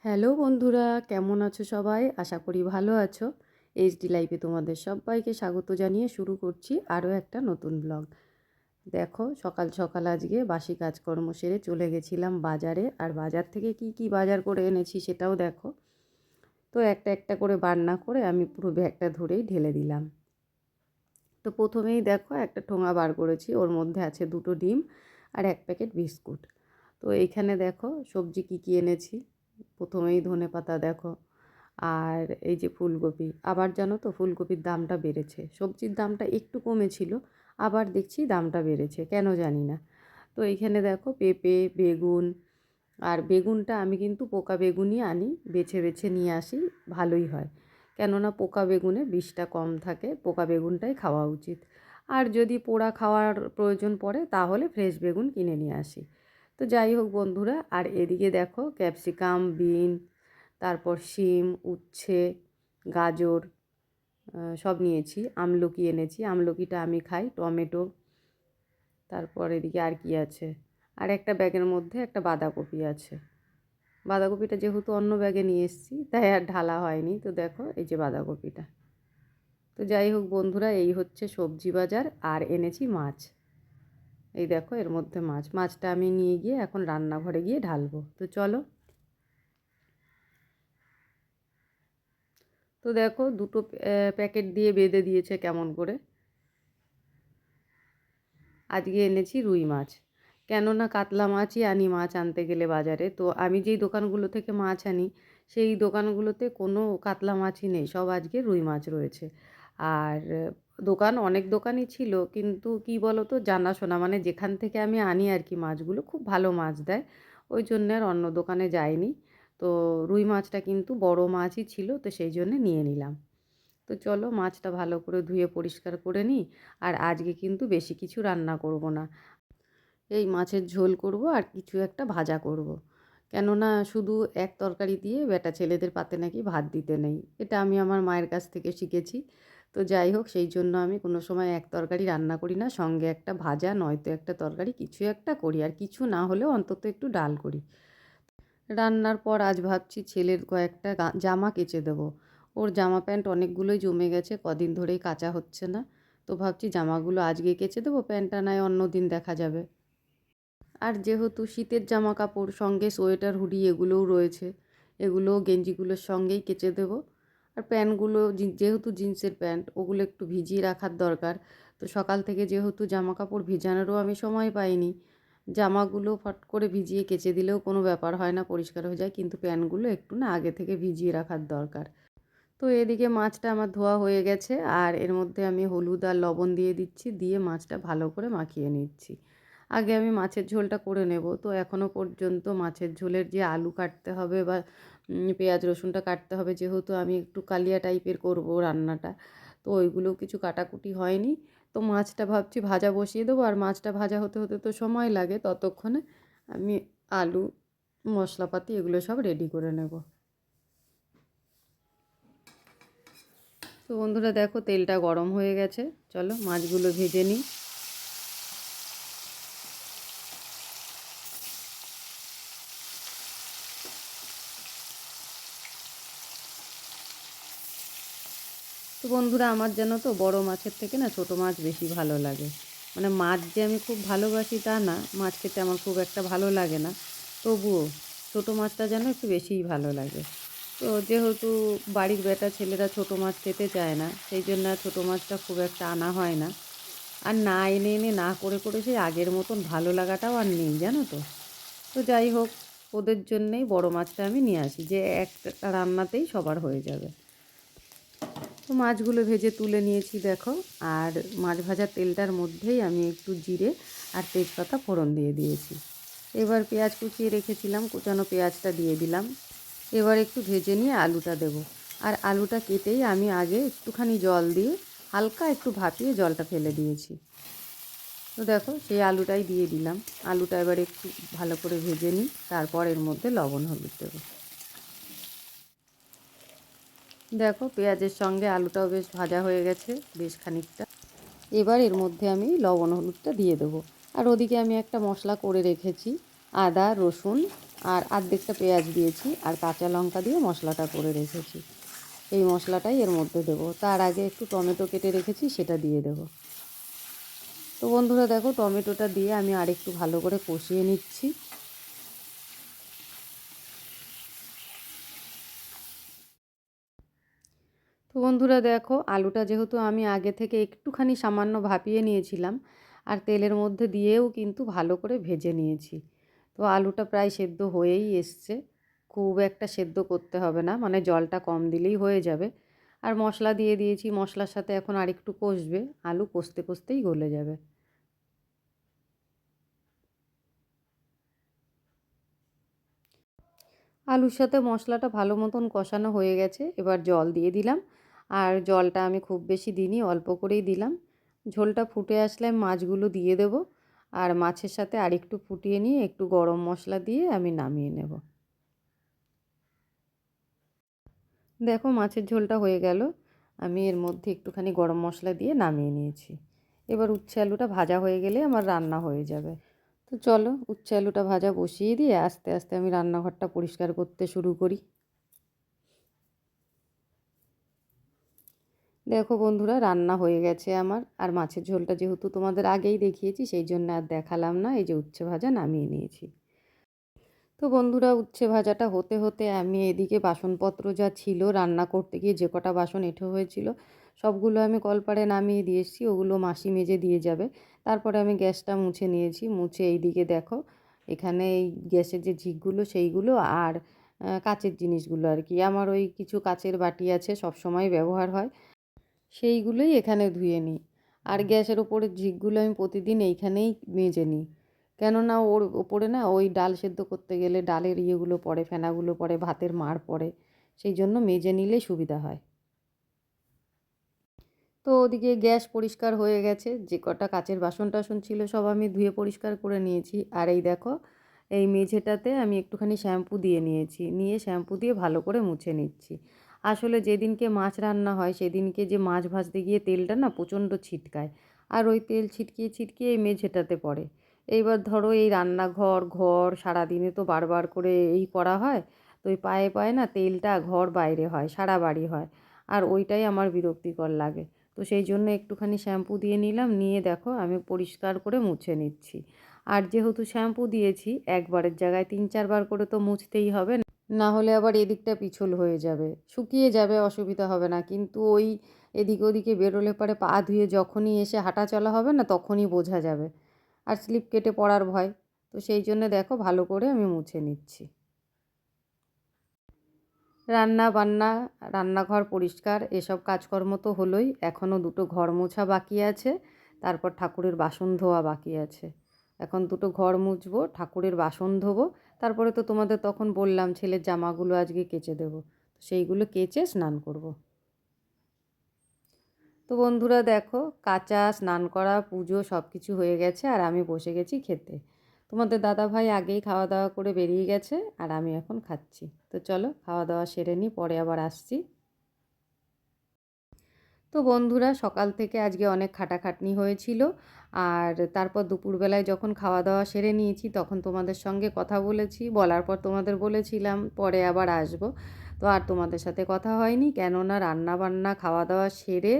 Hello বন্ধুরা, কেমন আছো সবাই? আশা করি ভালো আছো। এইচডি লাইফে তোমাদের সবাইকে স্বাগত জানিয়ে শুরু করছি আরও একটা নতুন ব্লগ। দেখো, সকাল সকাল আজকে বাসি কাজকর্ম সেরে চলে গেছিলাম বাজারে। আর বাজার থেকে কি কি বাজার করে এনেছি সেটাও দেখো। তো একটা একটা করে বান্না করে আমি পুরো ব্যাগটা ধরেই ঢেলে দিলাম। তো প্রথমেই দেখো একটা ঠোঙা বার করেছি, ওর মধ্যে আছে 2টো ডিম আর 1 প্যাকেট বিস্কুট। তো এইখানে দেখো সবজি কী কী এনেছি। প্রথমেই ধনেপাতা দেখো, আর এই যে ফুলকপি। আবার জানো তো, ফুলকপির দামটা বেড়েছে। সবজির দামটা একটু কমেছিল, আবার দেখছি দামটা বেড়েছে, কেন জানি না। তো এইখানে দেখো পেঁপে, বেগুন। আর বেগুনটা আমি কিন্তু পোকা বেগুনই আনি, বেছে বেছে নিয়ে আসি, ভালোই হয়। কেননা পোকা বেগুনে বিষটা কম থাকে, পোকা বেগুনটাই খাওয়া উচিত। আর যদি পোড়া খাওয়ার প্রয়োজন পড়ে তাহলে ফ্রেশ বেগুন কিনে নিয়ে আসি। তো যাই হোক বন্ধুরা, আর এদিকে দেখো ক্যাপসিকাম, বিন, তারপর শিম, উচ্ছে, গাজর, সব নিয়েছি। আমলকি এনেছি, আমলকিটা আমি খাই, টমেটো। তারপর এদিকে আর কি আছে, আর একটা ব্যাগের মধ্যে একটা বাঁধাকপি আছে। বাঁধাকপিটা যেহেতু অন্য ব্যাগে নিয়ে এসেছি তাই আর ঢালা হয়নি। তো দেখো এই যে বাঁধাকপিটা। তো যাই হোক বন্ধুরা, এই হচ্ছে সবজি বাজার। আর এনেছি মাছ। এই দেখো এর মধ্যে মাছটা আমি নিয়ে গিয়ে এখন রান্নাঘরে গিয়ে ঢালবো। তো চলো। তো দেখো 2টো প্যাকেট দিয়ে বেঁধে দিয়েছে কেমন করে। আজকে এনেছি রুই মাছ। কেননা কাতলা মাছই আনি মাছ আনতে গেলে বাজারে। তো আমি যেই দোকানগুলো থেকে মাছ আনি সেই দোকানগুলোতে কোনো কাতলা মাছই নেই, সব আজকে রুই মাছ রয়েছে। আর দোকান অনেক দোকানই ছিল, কিন্তু কি বলো তো, জানাশোনা মানে যেখান থেকে আমি আনি আর কি মাছগুলো খুব ভালো মাছ দেয়, ওই জন্য আর অন্য দোকানে যাইনি। তো রুই মাছটা কিন্তু বড় মাছই ছিল, তো সেই জন্য নিয়ে নিলাম। তো চলো মাছটা ভালো করে ধুয়ে পরিষ্কার করে নিই। আর আজকে কিন্তু বেশি কিছু রান্না করব না, এই মাছের ঝোল করব আর কিছু একটা ভাজা করব। কেননা শুধু এক তরকারি দিয়ে বেটা ছেলেদের পাতে নাকি ভাত দিতে নেই, এটা আমি আমার মায়ের কাছ থেকে শিখেছি। তো যাই হোক, সেই জন্য আমি কোনো সময় এক তরকারি রান্না করি না, সঙ্গে একটা ভাজা নয়তো একটা তরকারি কিছু একটা করি, আর কিছু না হলেও অন্তত একটু ডাল করি। রান্নার পর আজ ভাবছি ছেলের কয়েকটা জামা কেচে দেবো। ওর জামা প্যান্ট অনেকগুলোই জমে গেছে, কদিন ধরেই কাচা হচ্ছে না। তো ভাবছি জামাগুলো আজকে কেচে দেবো, প্যান্টটা নয় অন্য দিন দেখা যাবে। আর যেহেতু শীতের জামা কাপড় সঙ্গে সোয়েটার, হুডি এগুলোও রয়েছে, এগুলোও গেঞ্জিগুলোর সঙ্গেই কেচে দেবো। আর প্যান্টগুলো যেহেতু জিন্সের প্যান্ট, ওগুলো একটু ভিজিয়ে রাখার দরকার। তো সকাল থেকে যেহেতু জামা কাপড় ভিজানোরও আমি সময় পাইনি, জামাগুলো ফট করে ভিজিয়ে কেচে দিলেও কোনো ব্যাপার হয় না, পরিষ্কার হয়ে যায়, কিন্তু প্যান্টগুলো একটু না আগে থেকে ভিজিয়ে রাখার দরকার। তো এদিকে মাছটা আমার ধোয়া হয়ে গেছে, আর এর মধ্যে আমি হলুদ আর লবণ দিয়ে দিচ্ছি, দিয়ে মাছটা ভালো করে মাখিয়ে নিচ্ছি। আগে আমি মাছের ঝোলটা করে নেব। তো এখনও পর্যন্ত মাছের ঝোলের যে আলু কাটতে হবে বা পেঁয়াজ রসুনটা কাটতে হবে, যেহেতু আমি একটু কালিয়া টাইপের করব রান্নাটা, তো ওইগুলো কিছু কাটাকুটি হয়নি। তো মাছটা ভাবছি ভাজা বসিয়ে দেবো, আর মাছটা ভাজা হতে হতে তো সময় লাগে, ততক্ষণে আমি আলু, মশলাপাতি এগুলো সব রেডি করে নেব। তো বন্ধুরা দেখো তেলটা গরম হয়ে গেছে, চলো মাছগুলো ভেজে নিই। তো বন্ধুরা আমার জানো তো, বড় মাছের থেকে না ছোট মাছ বেশি ভালো লাগে। মানে মাছ যে আমি খুব ভালোবাসি তা না, মাছ খেতে আমার খুব একটা ভালো লাগে না, তবুও ছোট মাছটা যেন একটু বেশিই ভালো লাগে। তো যেহেতু বাড়ির বেটা ছেলেরা ছোট মাছ খেতে চায় না, সেই জন্য আর ছোটো মাছটা খুব একটা আনা হয় না। আর না এনে এনে না করে করে সেই আগের মতন ভালো লাগাটাও আর নেই, জানো তো। তো যাই হোক, ওদের জন্যেই বড় মাছটা আমি নিয়ে আসি, যে একটা রান্নাতেই সবার হয়ে যাবে। তো মাছগুলো ভেজে তুলে নিয়েছি দেখো। আর মাছ ভাজার তেলটার মধ্যেই আমি একটু জিরে আর তেজপাতা ফোড়ন দিয়ে দিয়েছি। এবার পেঁয়াজ কুচিয়ে রেখেছিলাম, কুচানো পেঁয়াজটা দিয়ে দিলাম। এবার একটু ভেজে নিয়ে আলুটা দেব। আর আলুটা কেটেই আমি আগে একটুখানি জল দিয়ে হালকা একটু ভাপিয়ে জলটা ফেলে দিয়েছি। তো দেখো সেই আলুটাই দিয়ে দিলাম। আলুটা এবার একটু ভালো করে ভেজে নিই, তারপর এর মধ্যে লবণ হলুদ দেবো। দেখো পেঁয়াজের সঙ্গে আলুটাও বেশ ভাজা হয়ে গেছে বেশ খানিকটা। এবার এর মধ্যে আমি লবণ হলুদটা দিয়ে দেবো। আর ওদিকে আমি একটা মশলা করে রেখেছি, আদা রসুন আর অর্ধেকটা পেঁয়াজ দিয়েছি, আর কাঁচা লঙ্কা দিয়ে মশলাটা করে রেখেছি। এই মশলাটাই এর মধ্যে দেবো। তার আগে একটু টমেটো কেটে রেখেছি, সেটা দিয়ে দেবো। তো বন্ধুরা দেখো, টমেটোটা দিয়ে আমি আরেকটু ভালো করে কষিয়ে নিচ্ছি। তো বন্ধুরা দেখো, আলুটা যেহেতু আমি আগে থেকে একটুখানি সামান্য ভাপিয়ে নিয়েছিলাম, আর তেলের মধ্যে দিয়েও কিন্তু ভালো করে ভেজে নিয়েছি। তো আলুটা প্রায় সেদ্ধ হয়েই এসছে, খুব একটা সেদ্ধ করতে হবে না, মানে জলটা কম দিলেই হয়ে যাবে। আর মশলা দিয়ে দিয়েছি, মশলার সাথে এখন আরেকটু কষবে, আলু কষতে কষতেই গলে যাবে। আলুর সাথে মশলাটা ভালো মতন কষানো হয়ে গেছে, এবার জল দিয়ে দিলাম। আর জলটা আমি খুব বেশি দিইনি, অল্প করেই দিলাম। ঝোলটা ফুটে আসলে মাছগুলো দিয়ে দেব, আর মাছের সাথে আরেকটু ফুটিয়ে নিয়ে একটু গরম মশলা দিয়ে আমি নামিয়ে নেব। দেখো, মাছের ঝোলটা হয়ে গেল, আমি এর মধ্যে একটুখানি গরম মশলা দিয়ে নামিয়ে নিয়েছি। এবার উচ্ছে আলুটা ভাজা হয়ে গেলে আমার রান্না হয়ে যাবে। তো চলো, উচ্ছে আলুটা ভাজা বসিয়ে দিয়ে আস্তে আস্তে আমি রান্নাঘরটা পরিষ্কার করতে শুরু করি। দেখো বন্ধুরা, রান্না হয়ে গেছে আমার। আর মাছের ঝোলটা যেহেতু তোমাদের আগেই দেখিয়েছি, সেই জন্য আর দেখালাম না। এই যে উচ্ছে ভাজা নামিয়ে নিয়েছি। তো বন্ধুরা, উচ্ছে ভাজাটা হতে হতে আমি এদিকে বাসনপত্র যা ছিল রান্না করতে গিয়ে, যে কটা বাসন এঁঠো হয়েছিল সবগুলো আমি কলপাড়ে নামিয়ে দিয়ে এসেছি, ওগুলো মাসি মেজে দিয়ে যাবে। তারপরে আমি গ্যাসটা মুছে নিয়েছি। মুছে এইদিকে দেখো, এখানে এই গ্যাসের যে ঝিকগুলো সেইগুলো আর কাচের জিনিসগুলো আর কি, আমার ওই কিছু কাচের বাটি আছে, সব সময় ব্যবহার হয়, সেইগুলোই এখানে ধুয়ে নিই। আর গ্যাসের ওপরের ঝিকগুলো আমি প্রতিদিন এইখানেই মেজে নিই, কেননা ওর ওপরে না ওই ডাল সেদ্ধ করতে গেলে ডালের ইয়েগুলো পড়ে, ফেনাগুলো পড়ে, ভাতের মাড় পড়ে, সেই জন্য মেজে নিলেই সুবিধা হয়। তো ওদিকে গ্যাস পরিষ্কার হয়ে গেছে, যে কটা কাচের বাসন টাসন ছিল সব আমি ধুয়ে পরিষ্কার করে নিয়েছি। আর এই দেখো, এই মেঝেটাতে আমি একটুখানি শ্যাম্পু দিয়ে নিয়েছি, নিয়ে শ্যাম্পু দিয়ে ভালো করে মুছে নিচ্ছি। আসলে যেদিনকে মাছ রান্না হয় সেদিনকে যে মাছ ভাজতে গিয়ে তেলটা না প্রচণ্ড ছিটকায়, আর ওই তেল ছিটকিয়ে ছিটকিয়ে এই মেঝেটাতে পড়ে। এইবার ধরো, এই রান্নাঘর ঘর সারাদিনে তো বারবার করে এই করা হয়, তো ওই পায়ে পায়ে না তেলটা ঘর বাইরে হয়, সারা বাড়ি হয়, আর ওইটাই আমার বিরক্তিকর লাগে। তো সেই জন্য একটুখানি শ্যাম্পু দিয়ে নিলাম, নিয়ে দেখো আমি পরিষ্কার করে মুছে নিচ্ছি। আর যেহেতু শ্যাম্পু দিয়েছি, একবারের জায়গায় 3-4 বার করে তো মুছতেই হবে, না হলে আবার এদিকটা পিছল হয়ে যাবে, শুকিয়ে যাবে, অসুবিধা হবে না, কিন্তু ওই এদিকে ওদিকে বেরোলে পরে পা ধুয়ে যখনই এসে হাঁটা চলা হবে না, তখনই বোঝা যাবে, আর স্লিপ কেটে পড়ার ভয়। তো সেই জন্য দেখো ভালো করে আমি মুছে নিচ্ছি। রান্না বান্না, রান্নাঘর পরিষ্কার, এসব কাজকর্ম তো হলোই, এখনও দুটো ঘর মোছা বাকি আছে, তারপর ঠাকুরের বাসন ধোয়া বাকি আছে। এখন দুটো ঘর মুছবো, ঠাকুরের বাসন ধোবো, তারপরে তো তোমাদের তখন বললাম ছেলের জামাগুলো আজকে কেচে দেবো, সেইগুলো কেচে স্নান করব। তো বন্ধুরা দেখো, কাচা, স্নান করা, পুজো সব কিছু হয়ে গেছে, আর আমি বসে গেছি খেতে। তোমাদের দাদাভাই আগেই খাওয়া দাওয়া করে বেরিয়ে গেছে, আর আমি এখন খাচ্ছি। তো চলো খাওয়া দাওয়া সেরে নিই, পরে আবার আসছি। তো বন্ধুরা, সকাল থেকে আজকে অনেক খাটাখাটনি হয়েছিল, আর তারপর দুপুরবেলায় যখন খাওয়া দাওয়া সেরে নিয়েছি তখন তোমাদের সঙ্গে কথা বলেছি, বলার পর তোমাদের বলেছিলাম পরে আবার আসব। তো আর তোমাদের সাথে কথা হয়নি, কেননা রান্না বান্না খাওয়া দাওয়া সেরে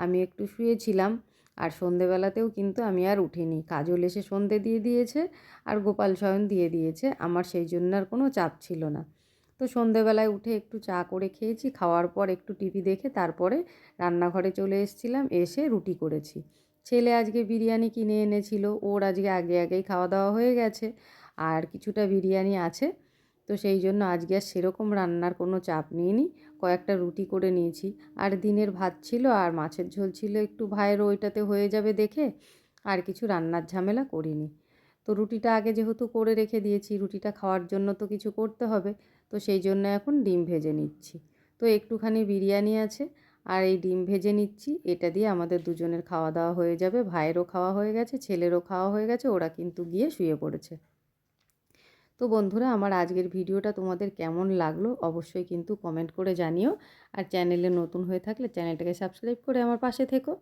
আমি একটু শুয়েছিলাম। আর সন্ধেবেলাতেও কিন্তু আমি আর উঠিনি, কাজল এসে সন্ধে দিয়ে দিয়েছে, আর গোপাল শয়ন দিয়ে দিয়েছে, আমার সেই জন্য আর কোনো চাপ ছিল না। তো সন্ধেবেলায় উঠে একটু চা করে খেয়েছি, খাওয়ার পর একটু টিভি দেখে তারপরে রান্নাঘরে চলে এসেছিলাম, এসে রুটি করেছি। ছেলে আজকে বিরিয়ানি কিনে এনেছিল, ওর আজকে আগে আগেই খাওয়া দাওয়া হয়ে গেছে, আর কিছুটা বিরিয়ানি আছে। তো সেই জন্য আজকে আর সেরকম রান্নার কোনো চাপ নিইনি, কয়েকটা রুটি করে নিয়েছি। আর দিনের ভাত ছিল আর মাছের ঝোল ছিল, একটু ভাইয়ের ওইটাতে হয়ে যাবে দেখে আর কিছু রান্নার ঝামেলা করিনি। তো রুটিটা আগে যেহেতু করে রেখে দিয়েছি, রুটিটা খাওয়ার জন্য তো কিছু করতে হবে, তো সেই জন্য এখন ডিম ভেজে নিচ্ছি। তো একটুখানি বিরিয়ানি আছে, আর এই ডিম ভেজে নিচ্ছি, এটা দিয়ে আমাদের দুজনের খাওয়া দাওয়া হয়ে যাবে। ভাইয়েরও খাওয়া হয়ে গেছে, ছেলেরও খাওয়া হয়ে গেছে, ওরা কিন্তু গিয়ে শুয়ে পড়েছে। তো বন্ধুরা, আমার আজকের ভিডিওটা তোমাদের কেমন লাগলো অবশ্যই কিন্তু কমেন্ট করে জানিও, আর চ্যানেলে নতুন হয়ে থাকলে চ্যানেলটাকে সাবস্ক্রাইব করে আমার পাশে থেকো।